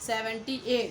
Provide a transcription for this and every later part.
78,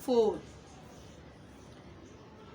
4।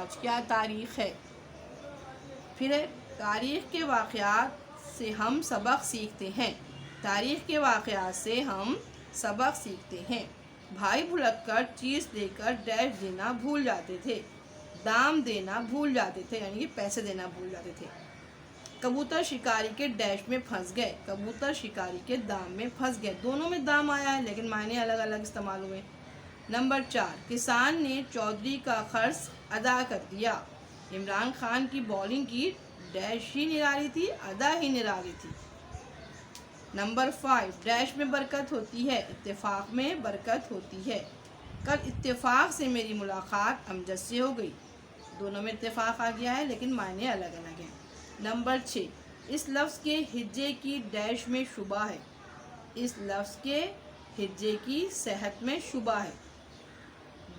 آج کیا تاریخ ہے. پھر ہے تاریخ کے واقعات سے ہم سبق سیکھتے ہیں. تاریخ کے واقعات سے ہم سبق سیکھتے ہیں. بھائی بھلک کر چیز دے کر ڈیش دینا بھول جاتے تھے. دام دینا بھول جاتے تھے یعنی کہ پیسے دینا بھول جاتے تھے. کبوتر شکاری کے ڈیش میں پھنس گئے. کبوتر شکاری کے دام میں پھنس گئے. دونوں میں دام آیا ہے لیکن معنی الگ الگ استعمال ہوئے. نمبر 4، کسان نے چودھری کا قرض ادا کر دیا. عمران خان کی بالنگ کی ڈیش ہی نرالی تھی، ادا ہی نرالی تھی. نمبر 5، ڈیش میں برکت ہوتی ہے، اتفاق میں برکت ہوتی ہے. کل اتفاق سے میری ملاقات امجد سے ہو گئی. دونوں میں اتفاق آ گیا ہے لیکن معنی الگ الگ ہیں. نمبر 6، اس لفظ کے ہجے کی ڈیش میں شبہ ہے. اس لفظ کے ہجے کی صحت میں شبہ ہے.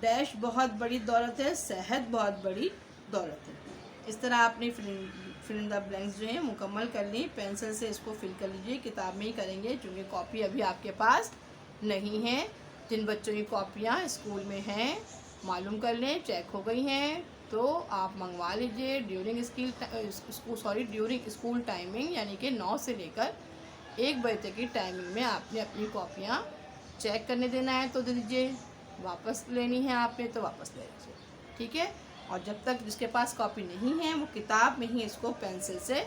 ڈیش بہت بڑی دولت ہے، صحت بہت بڑی دولت ہے. اس طرح آپ نے فل ان دا بلینکس جو ہیں مکمل کر لیں. پینسل سے اس کو فل کر لیجئے. کتاب میں ہی کریں گے چونکہ کاپی ابھی آپ کے پاس نہیں ہے. جن بچوں کی کاپیاں اسکول میں ہیں معلوم کر لیں، چیک ہو گئی ہیں تو آپ منگوا لیجئے. ڈیورنگ اسکول ٹائمنگ یعنی کہ 9 سے لے کر 1 بجے تک کی ٹائمنگ میں آپ نے اپنی کاپیاں چیک کرنے دینا ہے تو دے دیجئے. واپس لینی ہے آپ نے تو واپس لے لیجیے. ٹھیک ہے. اور جب تک جس کے پاس کاپی نہیں ہے وہ کتاب میں ہی اس کو پینسل سے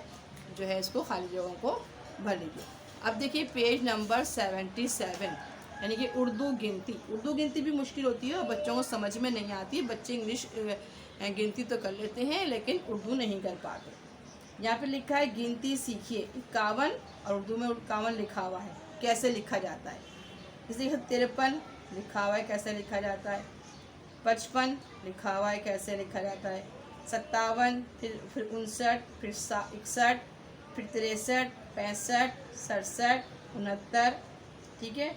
جو ہے اس کو خالی جگہوں کو بھر لیجیے. اب دیکھیے پیج نمبر 77 یعنی کہ اردو گنتی. اردو گنتی بھی مشکل ہوتی ہے اور بچوں کو سمجھ میں نہیں آتی. بچے انگلش گنتی تو کر لیتے ہیں لیکن اردو نہیں کر پاتے. یہاں پہ لکھا ہے گنتی سیکھیے. 51 اور اردو میں 51 لکھا ہوا ہے. کیسے لکھا جاتا ہے؟ اس لیے 53 لکھا ہوا ہے کیسے لکھا جاتا ہے. 55 لکھا ہوا ہے کیسے لکھا جاتا ہے. 57 پھر 59 پھر 61 پھر 63 65 67 69. ٹھیک ہے.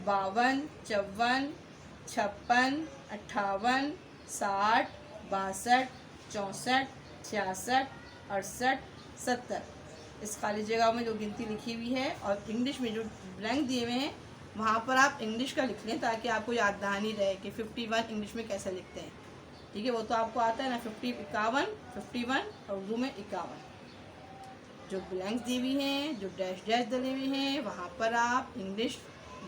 52 54 56 58 60 62 64 66 68 70. اس خالی جگہ میں جو گنتی لکھی ہوئی ہے اور انگلش میں جو بلینک دیے ہوئے ہیں وہاں پر آپ انگلش کا لکھ لیں تاکہ آپ کو یاد دہانی رہے کہ 51 انگلش میں کیسے لکھتے ہیں. ٹھیک ہے. وہ تو آپ کو آتا ہے نا. 51 اور اردو میں 51. جو بلینکس دی ہوئی ہیں جو ڈیش ڈلے ہوئے ہیں وہاں پر آپ انگلش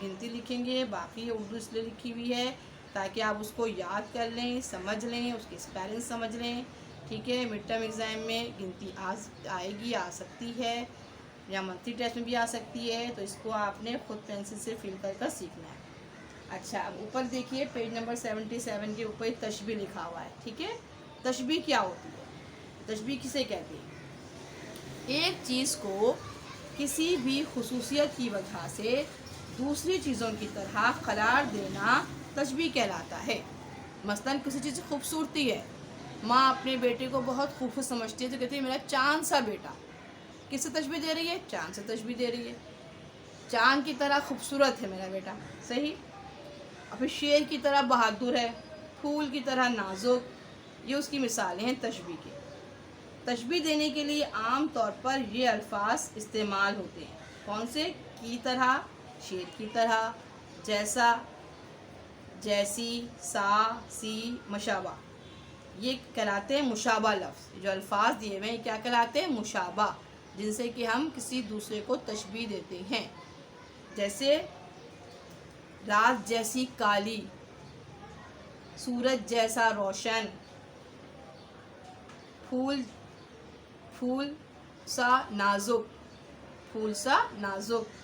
گنتی لکھیں گے. باقی اردو اس لیے لکھی ہوئی ہے تاکہ آپ اس کو یاد کر لیں، سمجھ لیں، اس کی اسپیلنگ سمجھ لیں. ٹھیک ہے. مڈ ٹرم ایگزام میں گنتی آئے گی، آ سکتی ہے یا منتھلی ٹیسٹ میں بھی آ سکتی ہے تو اس کو آپ نے خود پینسل سے فل کر کر سیکھنا ہے. اچھا اب اوپر دیکھیے پیج نمبر 77 کے اوپر تشبیہ لکھا ہوا ہے. ٹھیک ہے. تشبیہ کیا ہوتی ہے؟ تشبیہ کسے کہتے ہیں؟ ایک چیز کو کسی بھی خصوصیت کی وجہ سے دوسری چیزوں کی طرح قرار دینا تشبیہ کہلاتا ہے. مثلاً کسی چیز کی خوبصورتی ہے. ماں اپنے بیٹے کو بہت خوبصورت سمجھتی ہے تو کہتی ہے میرا چاند سا بیٹا. کس سے تشبیہ دے رہی ہے؟ چاند سے تشبیہ دے رہی ہے. چاند کی طرح خوبصورت ہے میرا بیٹا. صحیح. اور پھر شیر کی طرح بہادر ہے، پھول کی طرح نازک. یہ اس کی مثالیں ہیں تشبیہ کی. تشبیہ دینے کے لیے عام طور پر یہ الفاظ استعمال ہوتے ہیں. کون سے؟ کی طرح، شیر کی طرح، جیسا، جیسی، سا، سی، مشابہ. یہ کہلاتے ہیں مشابہ لفظ. جو الفاظ دیے ہوئے ہیں کیا کہلاتے ہیں؟ مشابہ، جن سے کہ ہم کسی دوسرے کو تشبیہ دیتے ہیں. جیسے رات جیسی کالی، سورج جیسا روشن، پھول سا نازک، پھول سا نازک.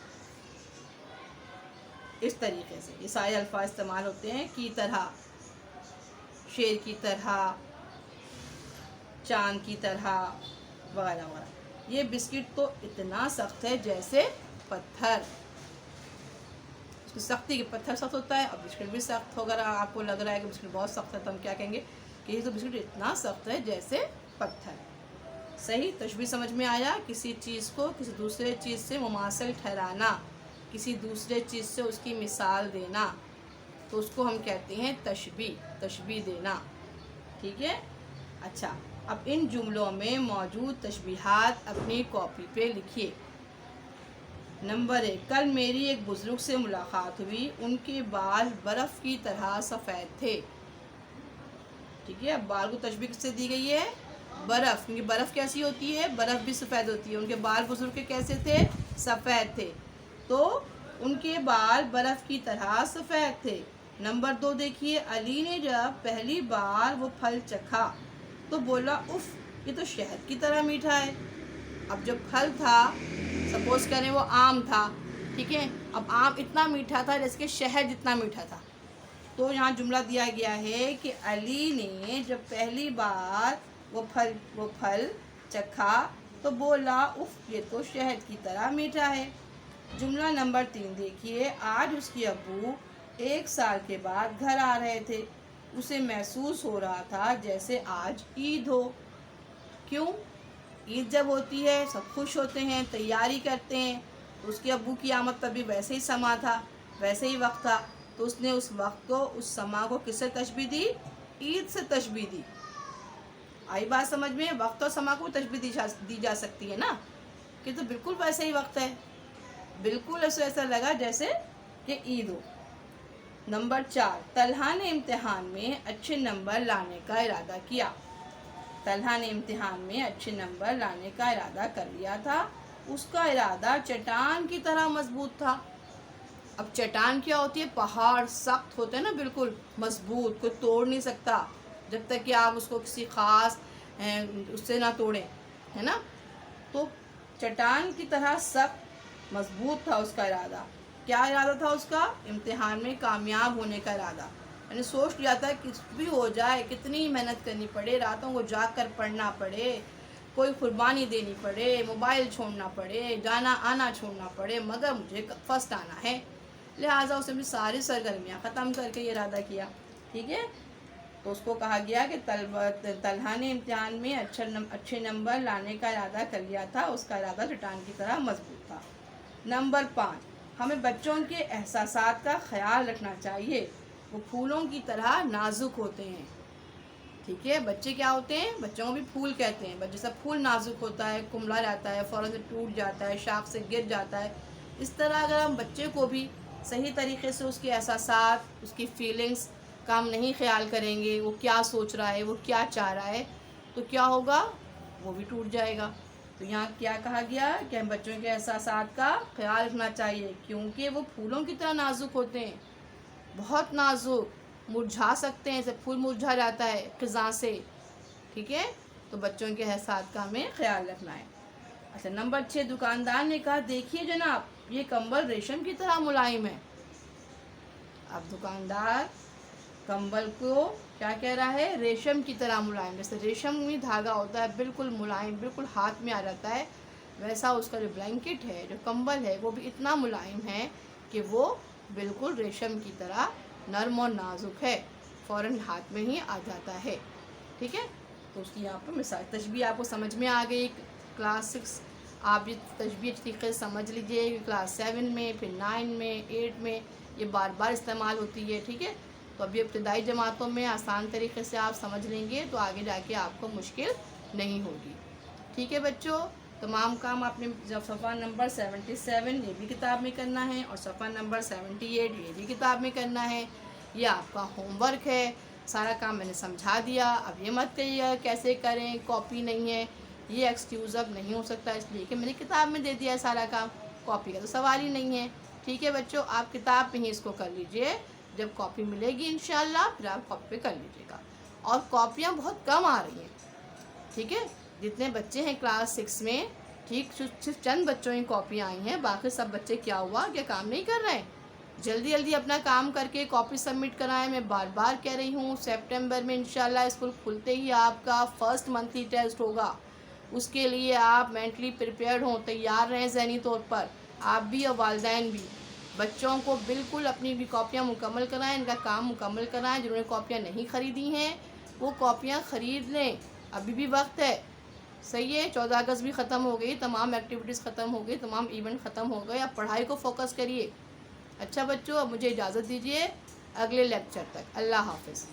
اس طریقے سے یہ سارے الفاظ استعمال ہوتے ہیں. کی طرح، شیر کی طرح، چاند کی طرح وغیرہ وغیرہ. یہ بسکٹ تو اتنا سخت ہے جیسے پتھر. اس کی سختی کے پتھر سخت ہوتا ہے اور بسکٹ بھی سخت ہوگا. آپ کو لگ رہا ہے کہ بسکٹ بہت سخت ہے تو ہم کیا کہیں گے کہ یہ تو بسکٹ اتنا سخت ہے جیسے پتھر. صحیح. تشبیہ سمجھ میں آیا؟ کسی چیز کو کسی دوسرے چیز سے مماثل ٹھہرانا، کسی دوسرے چیز سے اس کی مثال دینا تو اس کو ہم کہتے ہیں تشبیہ دینا. ٹھیک ہے. اچھا اب ان جملوں میں موجود تشبیہات اپنی کاپی پہ لکھیے. نمبر 1، کل میری ایک بزرگ سے ملاقات ہوئی. ان کے بال برف کی طرح سفید تھے. ٹھیک ہے. اب بال کو تشبیہ کس سے دی گئی ہے؟ برف، کیونکہ برف کیسی ہوتی ہے؟ برف بھی سفید ہوتی ہے. ان کے بال بزرگ کے کیسے تھے؟ سفید تھے. تو ان کے بال برف کی طرح سفید تھے. نمبر 2 دیکھیے، علی نے جب پہلی بار وہ پھل چکھا تو بولا اف، یہ تو شہد کی طرح میٹھا ہے. اب جو پھل تھا، سپوز کریں وہ آم تھا، ٹھیک ہے. اب آم اتنا میٹھا تھا جیسے کہ شہد جتنا میٹھا تھا. تو یہاں جملہ دیا گیا ہے کہ علی نے جب پہلی بار وہ پھل چکھا تو بولا اف، یہ تو شہد کی طرح میٹھا ہے. جملہ نمبر 3 دیکھیے، آج اس کے ابو 1 سال کے بعد گھر آ رہے تھے. اسے محسوس ہو رہا تھا جیسے آج عید ہو. کیوں؟ عید جب ہوتی ہے سب خوش ہوتے ہیں، تیاری کرتے ہیں. تو اس کے ابو کی آمد تب بھی ویسے ہی سما تھا، ویسے ہی وقت تھا. تو اس نے اس وقت کو، اس سما کو کس سے تشبیہ دی؟ عید سے تشبیہ دی. آئی بات سمجھ میں؟ وقت اور سما کو تشبیہ دی جا سکتی ہے نا، کہ تو بالکل ویسے ہی وقت ہے، بالکل ایسا لگا جیسے کہ عید ہو. نمبر 4، طلحہ نے امتحان میں اچھے نمبر لانے کا ارادہ کیا. طلحہ نے امتحان میں اچھے نمبر لانے کا ارادہ کر لیا تھا. اس کا ارادہ چٹان کی طرح مضبوط تھا. اب چٹان کیا ہوتی ہے؟ پہاڑ سخت ہوتے ہیں نا، بالکل مضبوط، کوئی توڑ نہیں سکتا جب تک کہ آپ اس کو کسی خاص اس سے نہ توڑیں، ہے نا. تو چٹان کی طرح سخت مضبوط تھا اس کا ارادہ. کیا ارادہ تھا اس کا؟ امتحان میں کامیاب ہونے کا ارادہ. یعنی سوچ لیا تھا کچھ بھی ہو جائے، کتنی محنت کرنی پڑے، راتوں کو جاگ کر پڑھنا پڑے، کوئی قربانی دینی پڑے، موبائل چھوڑنا پڑے، جانا آنا چھوڑنا پڑے، مگر مجھے فرسٹ آنا ہے. لہٰذا اس نے بھی ساری سرگرمیاں ختم کر کے یہ ارادہ کیا. ٹھیک ہے. تو اس کو کہا گیا کہ طلحہ نے امتحان میں اچھے نمبر لانے کا ارادہ کر لیا تھا. اس کا ارادہ چٹان کی طرح مضبوط تھا. نمبر 5، ہمیں بچوں کے احساسات کا خیال رکھنا چاہیے. وہ پھولوں کی طرح نازک ہوتے ہیں. ٹھیک ہے. بچے کیا ہوتے ہیں؟ بچوں کو بھی پھول کہتے ہیں. جیسا پھول نازک ہوتا ہے، کملا جاتا ہے، فوراً سے ٹوٹ جاتا ہے، شاخ سے گر جاتا ہے، اس طرح اگر ہم بچے کو بھی صحیح طریقے سے اس کے احساسات، اس کی فیلنگز کا ہم نہیں خیال کریں گے، وہ کیا سوچ رہا ہے، وہ کیا چاہ رہا ہے، تو کیا ہوگا؟ وہ بھی ٹوٹ جائے گا. تو یہاں کیا کہا گیا کہ ہم بچوں کے احساسات کا خیال رکھنا چاہیے، کیونکہ وہ پھولوں کی طرح نازک ہوتے ہیں، بہت نازک، مرجھا سکتے ہیں، جیسے پھول مرجھا جاتا ہے خزاں سے. ٹھیک ہے. تو بچوں کے احساسات کا ہمیں خیال رکھنا ہے. اچھا، نمبر 6، دکاندار نے کہا دیکھیے جناب، یہ کمبل ریشم کی طرح ملائم ہے. اب دکاندار کمبل کو کیا کہہ رہا ہے؟ ریشم کی طرح ملائم. جیسے ریشم میں دھاگا ہوتا ہے بالکل ملائم، بالکل ہاتھ میں آ جاتا ہے، ویسا اس کا جو بلینکٹ ہے، جو کمبل ہے، وہ بھی اتنا ملائم ہے کہ وہ بالکل ریشم کی طرح نرم اور نازک ہے، فوراً ہاتھ میں ہی آ جاتا ہے. ٹھیک ہے. تو اس کی یہاں پر مثال تشبیہ آپ کو سمجھ میں آ گئی. کلاس 6 آپ یہ تشبیہ طریقے سے سمجھ لیجئے. کلاس 7 میں، پھر 9 میں، 8 میں یہ بار بار استعمال ہوتی ہے. ٹھیک ہے. تو اب یہ ابتدائی جماعتوں میں آسان طریقے سے آپ سمجھ لیں گے تو آگے جا کے آپ کو مشکل نہیں ہوگی. ٹھیک ہے بچوں. تمام کام آپ نے صفحہ نمبر 77 یہ بھی کتاب میں کرنا ہے، اور صفحہ نمبر 78 یہ بھی کتاب میں کرنا ہے. یہ آپ کا ہوم ورک ہے. سارا کام میں نے سمجھا دیا. اب یہ مت کہیے گا کیسے کریں، کاپی نہیں ہے. یہ ایکسکیوز اب نہیں ہو سکتا، اس لیے کہ میں نے کتاب میں دے دیا ہے سارا کام، کاپی کا تو سوال ہی نہیں ہے. ٹھیک ہے بچوں. آپ کتاب میں ہی اس کو کر لیجئے. جب کاپی ملے گی انشاءاللہ پھر آپ کاپی پہ کر لیجئے گا. اور کاپیاں بہت کم آ رہی ہیں. ٹھیک ہے. جتنے بچے ہیں کلاس 6 میں، ٹھیک، صرف چند بچوں کی کاپیاں آئی ہیں، باقی سب بچے کیا ہوا کہ کام نہیں کر رہے ہیں. جلدی جلدی اپنا کام کر کے کاپی سبمٹ کرائیں. میں بار بار کہہ رہی ہوں، سپٹمبر میں انشاءاللہ اسکول کھلتے ہی آپ کا فرسٹ منتھلی ٹیسٹ ہوگا. اس کے لیے آپ مینٹلی پریپیئرڈ ہوں، تیار رہیں ذہنی طور پر، آپ بھی اور والدین بھی. بچوں کو بالکل اپنی بھی کاپیاں مکمل کرائیں، ان کا کام مکمل کرائیں. جنہوں نے کاپیاں نہیں خریدی ہیں وہ کاپیاں خرید لیں، ابھی بھی وقت ہے. صحیح ہے. 14 اگست بھی ختم ہو گئی، تمام ایکٹیویٹیز ختم ہو گئی، تمام ایونٹ ختم ہو گئے. اب پڑھائی کو فوکس کریے. اچھا بچوں، اب مجھے اجازت دیجیے اگلے لیکچر تک. اللہ حافظ.